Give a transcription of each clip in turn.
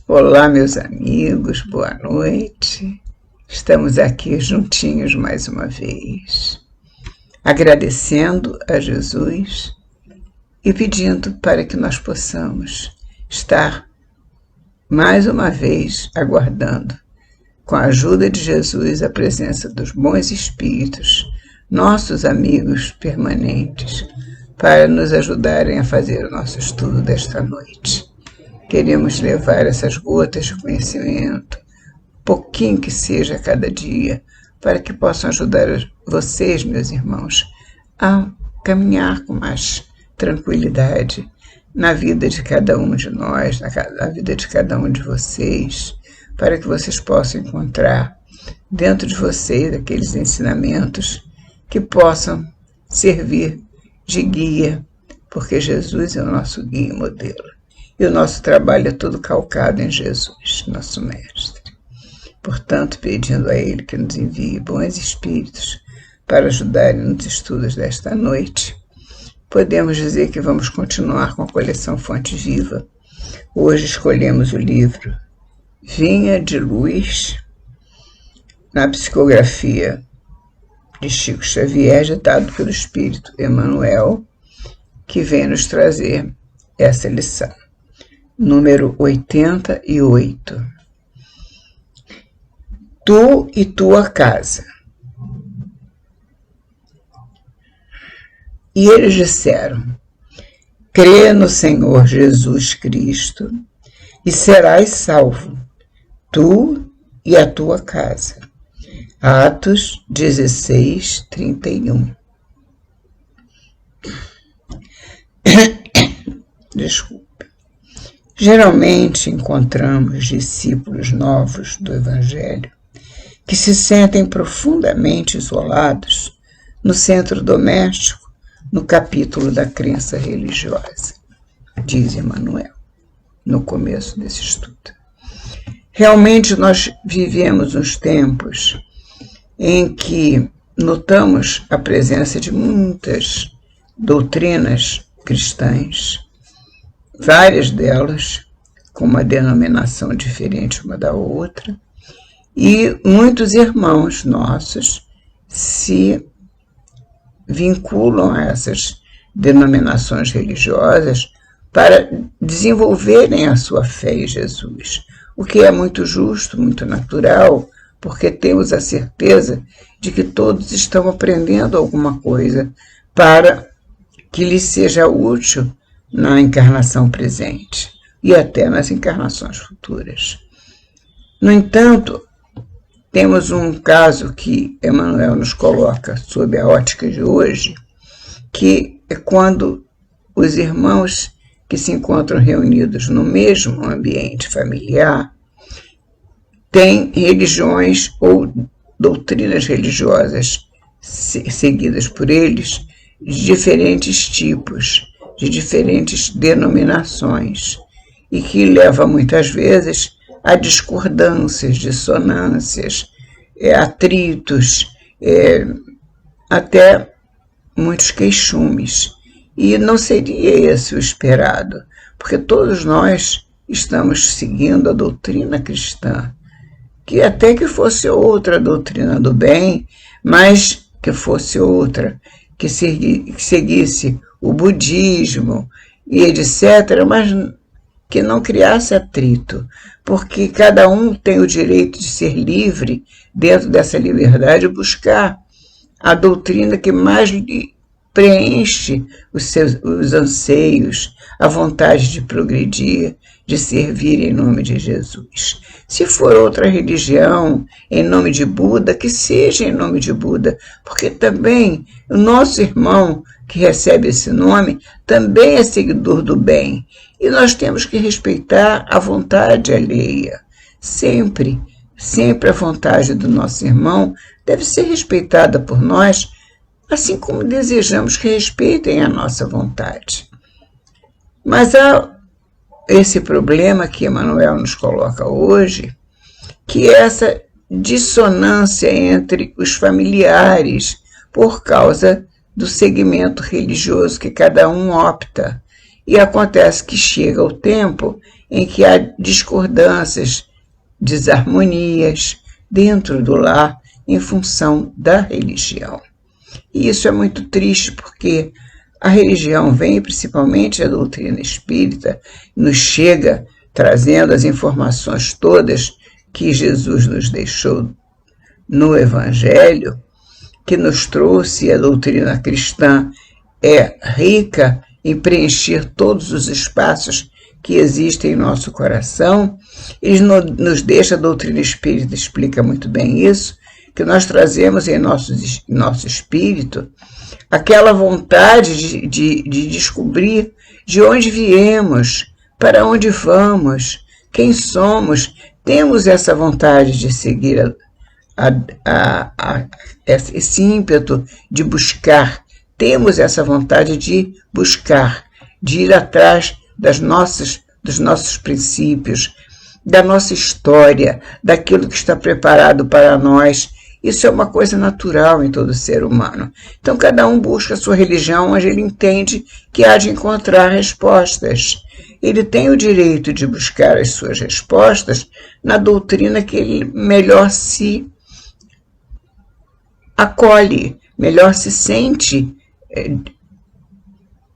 Olá, meus amigos, boa noite. Estamos aqui juntinhos mais uma vez, agradecendo a Jesus e pedindo para que nós possamos estar mais uma vez aguardando, com a ajuda de Jesus, a presença dos bons espíritos, nossos amigos permanentes, para nos ajudarem a fazer o nosso estudo desta noite. Queremos levar essas gotas de conhecimento, pouquinho que seja a cada dia, para que possam ajudar vocês, meus irmãos, a caminhar com mais tranquilidade na vida de cada um de nós, na vida de cada um de vocês, para que vocês possam encontrar dentro de vocês aqueles ensinamentos que possam servir de guia, porque Jesus é o nosso guia e modelo. E o nosso trabalho é todo calcado em Jesus, nosso Mestre. Portanto, pedindo a Ele que nos envie bons espíritos para ajudarem nos estudos desta noite, podemos dizer que vamos continuar com a coleção Fonte Viva. Hoje escolhemos o livro Vinha de Luz, na psicografia de Chico Xavier, ditado pelo Espírito Emmanuel, que vem nos trazer essa lição. Número 88. Tu e tua casa. E eles disseram: crê no Senhor Jesus Cristo e serás salvo, tu e a tua casa. Atos 16, 31. Desculpa. Geralmente encontramos discípulos novos do Evangelho que se sentem profundamente isolados no centro doméstico, no capítulo da crença religiosa, diz Emmanuel, no começo desse estudo. Realmente nós vivemos uns tempos em que notamos a presença de muitas doutrinas cristãs, várias delas com uma denominação diferente uma da outra, e muitos irmãos nossos se vinculam a essas denominações religiosas para desenvolverem a sua fé em Jesus, o que é muito justo, muito natural, porque temos a certeza de que todos estão aprendendo alguma coisa para que lhes seja útil na encarnação presente e até nas encarnações futuras. No entanto, temos um caso que Emmanuel nos coloca sob a ótica de hoje, que é quando os irmãos que se encontram reunidos no mesmo ambiente familiar têm religiões ou doutrinas religiosas seguidas por eles de diferentes tipos, de diferentes denominações, e que leva muitas vezes a discordâncias, dissonâncias, atritos, até muitos queixumes. E não seria esse o esperado, porque todos nós estamos seguindo a doutrina cristã, que até que fosse outra doutrina do bem, mas que fosse outra, que seguisse o budismo e etc., mas que não criasse atrito, porque cada um tem o direito de ser livre, dentro dessa liberdade, buscar a doutrina que mais lhe preenche os anseios, a vontade de progredir, de servir em nome de Jesus. Se for outra religião, em nome de Buda, que seja em nome de Buda, porque também o nosso irmão que recebe esse nome também é seguidor do bem, e nós temos que respeitar a vontade alheia. Sempre a vontade do nosso irmão deve ser respeitada por nós, assim como desejamos que respeitem a nossa vontade. Mas há esse problema que Emmanuel nos coloca hoje, que é essa dissonância entre os familiares por causa do segmento religioso que cada um opta. E acontece que chega o tempo em que há discordâncias, desarmonias dentro do lar em função da religião. E isso é muito triste porque a religião vem, principalmente a doutrina espírita, nos chega trazendo as informações todas que Jesus nos deixou no Evangelho, que nos trouxe. A doutrina cristã é rica em preencher todos os espaços que existem em nosso coração. Ele nos deixa, a doutrina espírita explica muito bem isso, que nós trazemos em nosso espírito aquela vontade de descobrir de onde viemos, para onde vamos, quem somos. Temos essa vontade de seguir esse ímpeto de buscar. Temos essa vontade de buscar, de ir atrás dos nossos princípios, da nossa história, daquilo que está preparado para nós. Isso é uma coisa natural em todo ser humano. Então, cada um busca a sua religião onde ele entende que há de encontrar respostas. Ele tem o direito de buscar as suas respostas na doutrina que ele melhor se acolhe, melhor se sente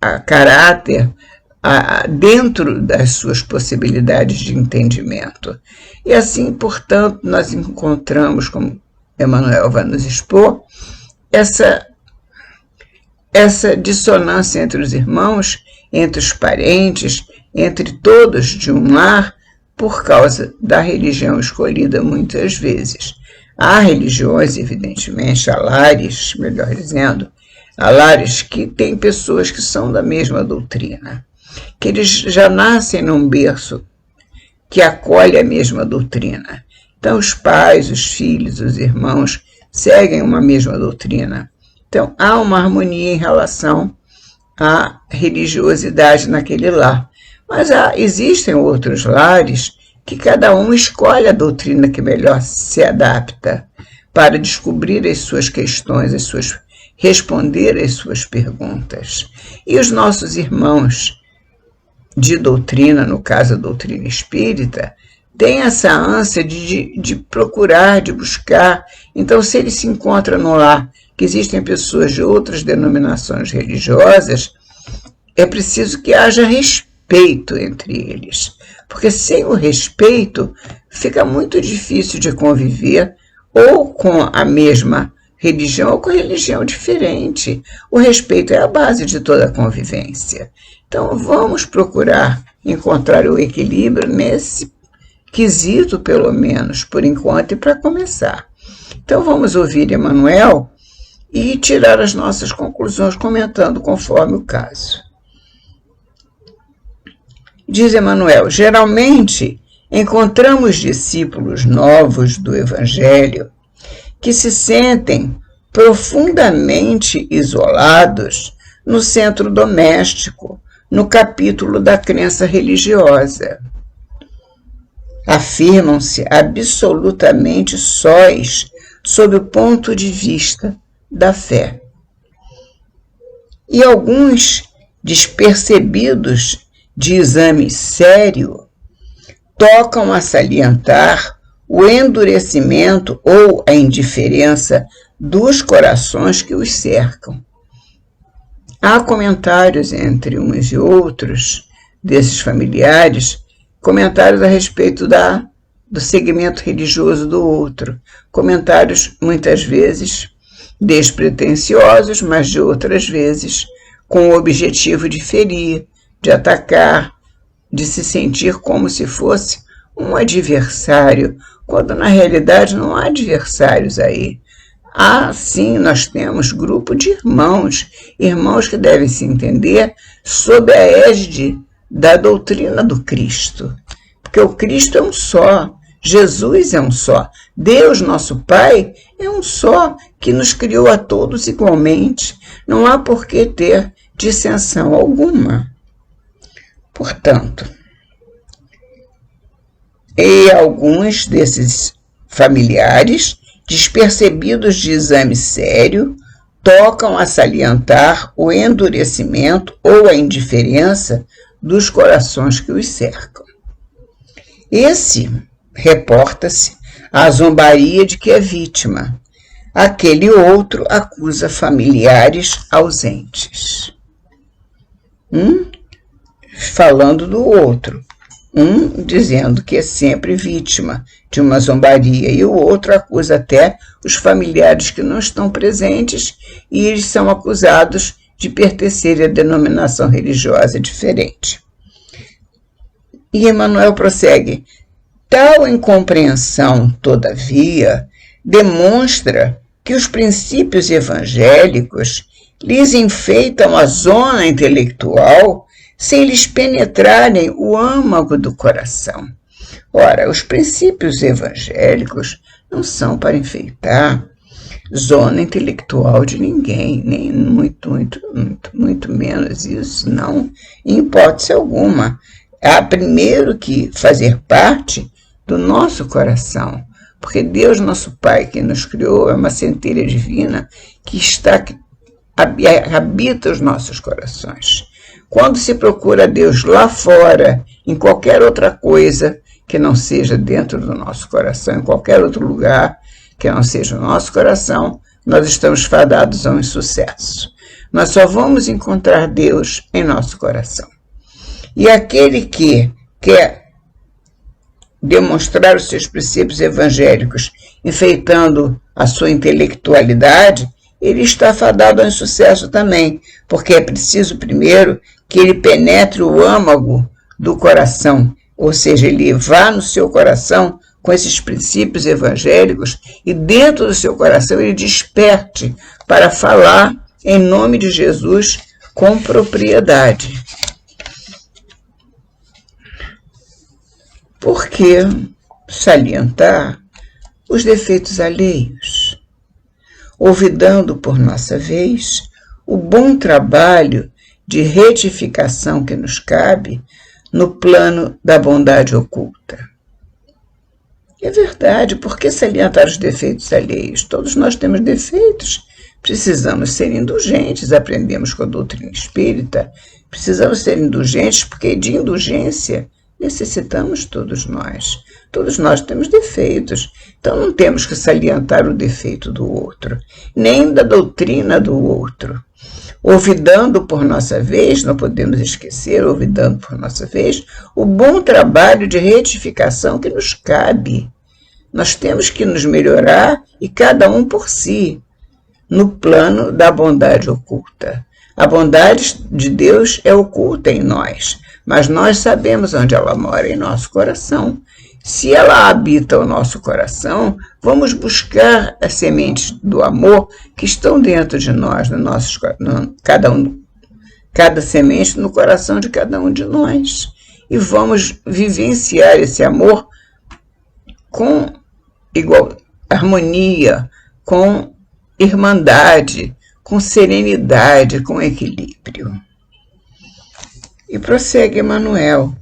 a caráter dentro das suas possibilidades de entendimento. E assim, portanto, nós encontramos, como Emmanuel vai nos expor, essa dissonância entre os irmãos, entre os parentes, entre todos de um lar, por causa da religião escolhida muitas vezes. Há religiões, evidentemente, há lares, melhor dizendo, há lares que têm pessoas que são da mesma doutrina, que eles já nascem num berço que acolhe a mesma doutrina. Então, os pais, os filhos, os irmãos seguem uma mesma doutrina. Então, há uma harmonia em relação à religiosidade naquele lar. Mas existem outros lares que cada um escolhe a doutrina que melhor se adapta para descobrir as suas questões, responder às suas perguntas. E os nossos irmãos de doutrina, no caso a doutrina espírita, têm essa ânsia de procurar, de buscar. Então, se ele se encontra no lar que existem pessoas de outras denominações religiosas, é preciso que haja respeito entre eles, porque sem o respeito fica muito difícil de conviver ou com a mesma religião ou com religião diferente. O respeito é a base de toda a convivência. Então, vamos procurar encontrar o equilíbrio nesse quesito, pelo menos, por enquanto, e para começar. Então, vamos ouvir Emmanuel e tirar as nossas conclusões comentando conforme o caso. Diz Emmanuel: geralmente encontramos discípulos novos do Evangelho que se sentem profundamente isolados no centro doméstico, no capítulo da crença religiosa. Afirmam-se absolutamente sós sob o ponto de vista da fé. E alguns, despercebidos de exame sério, tocam a salientar o endurecimento ou a indiferença dos corações que os cercam. Há comentários entre uns e outros desses familiares, comentários a respeito do segmento religioso do outro, comentários muitas vezes despretensiosos, mas de outras vezes com o objetivo de ferir, de atacar, de se sentir como se fosse um adversário, quando na realidade não há adversários aí. Sim, nós temos grupo de irmãos, irmãos que devem se entender sob a égide da doutrina do Cristo, porque o Cristo é um só, Jesus é um só, Deus, nosso Pai, é um só, que nos criou a todos igualmente, não há por que ter dissensão alguma. Portanto, e alguns desses familiares, despercebidos de exame sério, tocam a salientar o endurecimento ou a indiferença dos corações que os cercam. Esse reporta-se à zombaria de que é vítima. Aquele outro acusa familiares ausentes. Falando do outro. Dizendo que é sempre vítima de uma zombaria e o outro acusa até os familiares que não estão presentes e eles são acusados de pertencer a denominação religiosa diferente. E Emmanuel prossegue: tal incompreensão, todavia, demonstra que os princípios evangélicos lhes enfeitam a zona intelectual sem lhes penetrarem o âmago do coração. Ora, os princípios evangélicos não são para enfeitar zona intelectual de ninguém, nem muito menos isso, não, em hipótese alguma. Há primeiro que fazer parte do nosso coração, porque Deus, nosso Pai, que nos criou, é uma centelha divina que habita os nossos corações. Quando se procura Deus lá fora, em qualquer outra coisa que não seja dentro do nosso coração, em qualquer outro lugar que não seja o nosso coração, nós estamos fadados a um insucesso. Nós só vamos encontrar Deus em nosso coração. E aquele que quer demonstrar os seus princípios evangélicos, enfeitando a sua intelectualidade, ele está fadado ao insucesso também, porque é preciso primeiro que ele penetre o âmago do coração, ou seja, ele vá no seu coração com esses princípios evangélicos e dentro do seu coração ele desperte para falar em nome de Jesus com propriedade. Por que salientar os defeitos alheios, olvidando por nossa vez o bom trabalho de retificação que nos cabe no plano da bondade oculta? É verdade, por que salientar os defeitos alheios? Todos nós temos defeitos, precisamos ser indulgentes, aprendemos com a doutrina espírita, precisamos ser indulgentes porque de indulgência necessitamos todos nós. Todos nós temos defeitos, então não temos que salientar o defeito do outro, nem da doutrina do outro. Olvidando por nossa vez, não podemos esquecer, olvidando por nossa vez, o bom trabalho de retificação que nos cabe. Nós temos que nos melhorar e cada um por si, no plano da bondade oculta. A bondade de Deus é oculta em nós, mas nós sabemos onde ela mora, em nosso coração. Se ela habita o nosso coração, vamos buscar as sementes do amor que estão dentro de nós, cada semente no coração de cada um de nós. E vamos vivenciar esse amor com igual harmonia, com irmandade, com serenidade, com equilíbrio. E prossegue Emmanuel: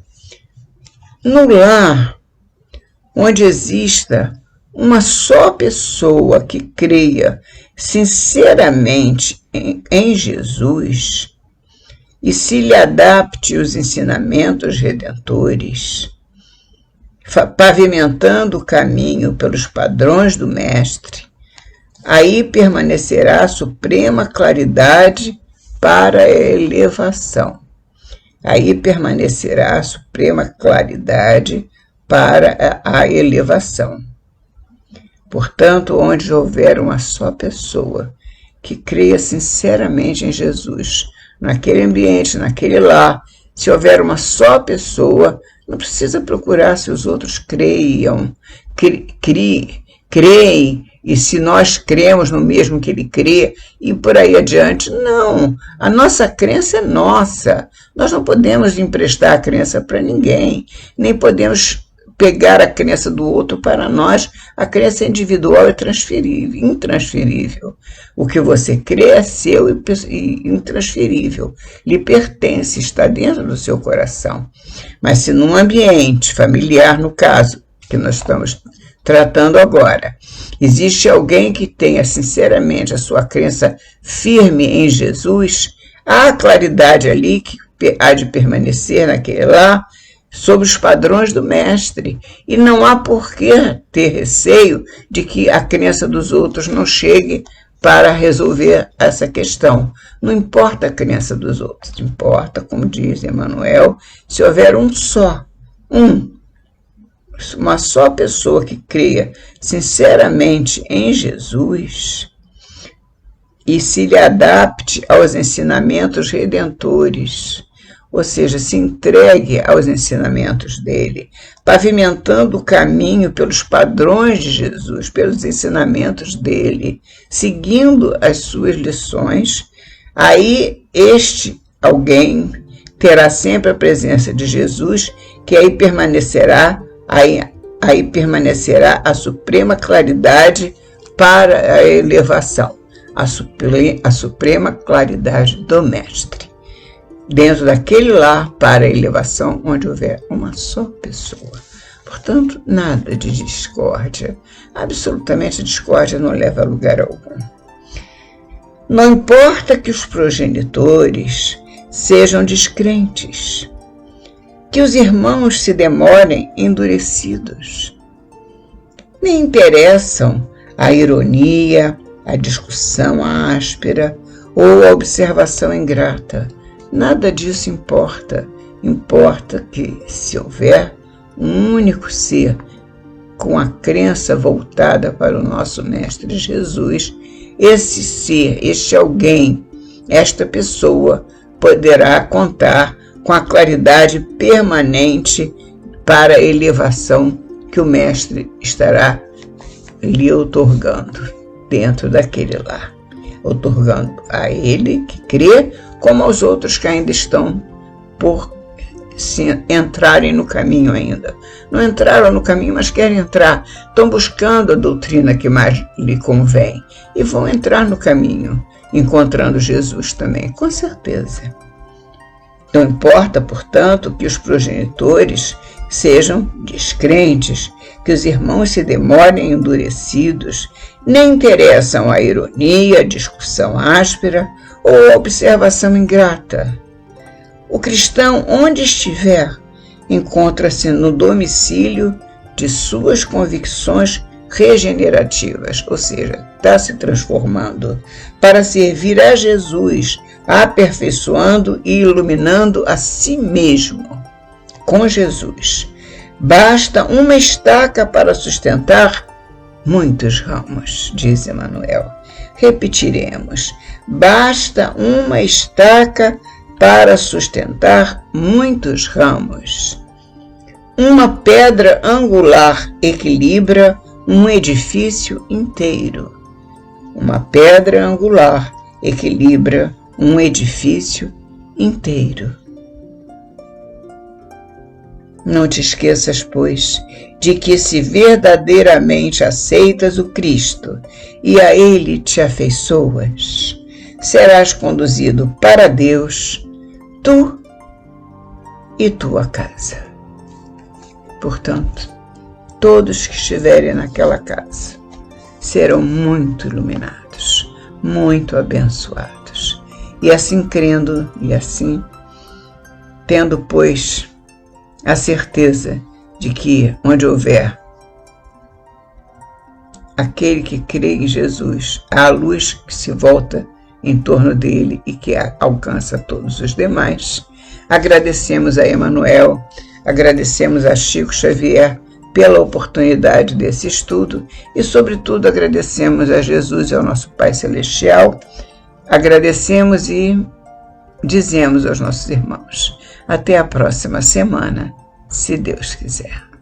no lar onde exista uma só pessoa que creia sinceramente em Jesus e se lhe adapte os ensinamentos redentores, pavimentando o caminho pelos padrões do Mestre, aí permanecerá a suprema claridade para a elevação. Aí permanecerá a suprema claridade para a elevação. Portanto, onde houver uma só pessoa que creia sinceramente em Jesus, naquele ambiente, naquele lar, se houver uma só pessoa, não precisa procurar se os outros creem, e se nós cremos no mesmo que ele crê, e por aí adiante. Não, a nossa crença é nossa. Nós não podemos emprestar a crença para ninguém, nem podemos pegar a crença do outro para nós. A crença individual é transferível, intransferível. O que você crê é seu e intransferível. Lhe pertence, está dentro do seu coração. Mas se num ambiente familiar, no caso que nós estamos tratando agora, existe alguém que tenha sinceramente a sua crença firme em Jesus, há claridade ali que há de permanecer naquele lar, sob os padrões do mestre, e não há por que ter receio de que a crença dos outros não chegue para resolver essa questão. Não importa a crença dos outros, importa, como diz Emmanuel, se houver uma só pessoa que creia sinceramente em Jesus e se lhe adapte aos ensinamentos redentores, ou seja, se entregue aos ensinamentos dele, pavimentando o caminho pelos padrões de Jesus, pelos ensinamentos dele, seguindo as suas lições, aí este alguém terá sempre a presença de Jesus, que aí permanecerá a suprema claridade para a elevação, a suprema claridade do mestre. Dentro daquele lar para a elevação, onde houver uma só pessoa. Portanto, nada de discórdia. Absolutamente a discórdia não leva a lugar algum. Não importa que os progenitores sejam descrentes, que os irmãos se demorem endurecidos. Nem interessam a ironia, a discussão áspera ou a observação ingrata. Nada disso importa. Importa que, se houver um único ser com a crença voltada para o nosso Mestre Jesus, esse ser, este alguém, esta pessoa poderá contar com a claridade permanente para a elevação que o Mestre estará lhe outorgando dentro daquele lar. Outorgando a ele que crê, como aos outros que ainda estão por entrarem no caminho ainda. Não entraram no caminho, mas querem entrar. Estão buscando a doutrina que mais lhe convém. E vão entrar no caminho, encontrando Jesus também, com certeza. Não importa, portanto, que os progenitores sejam descrentes, que os irmãos se demorem endurecidos, nem interessam a ironia, a discussão áspera ou a observação ingrata. O cristão, onde estiver, encontra-se no domicílio de suas convicções regenerativas, ou seja, está se transformando para servir a Jesus, aperfeiçoando e iluminando a si mesmo com Jesus. Basta uma estaca para sustentar muitos ramos, diz Emmanuel. Repetiremos. Basta uma estaca para sustentar muitos ramos. Uma pedra angular equilibra um edifício inteiro. Uma pedra angular equilibra um edifício inteiro. Não te esqueças, pois, de que se verdadeiramente aceitas o Cristo e a Ele te afeiçoas, serás conduzido para Deus, tu e tua casa. Portanto, todos que estiverem naquela casa serão muito iluminados, muito abençoados. E assim crendo, e assim tendo, pois, a certeza de que onde houver aquele que crê em Jesus, há a luz que se volta em torno dele e que alcança todos os demais. Agradecemos a Emmanuel, agradecemos a Chico Xavier pela oportunidade desse estudo e, sobretudo, agradecemos a Jesus e ao nosso Pai Celestial. Agradecemos e dizemos aos nossos irmãos: até a próxima semana, se Deus quiser.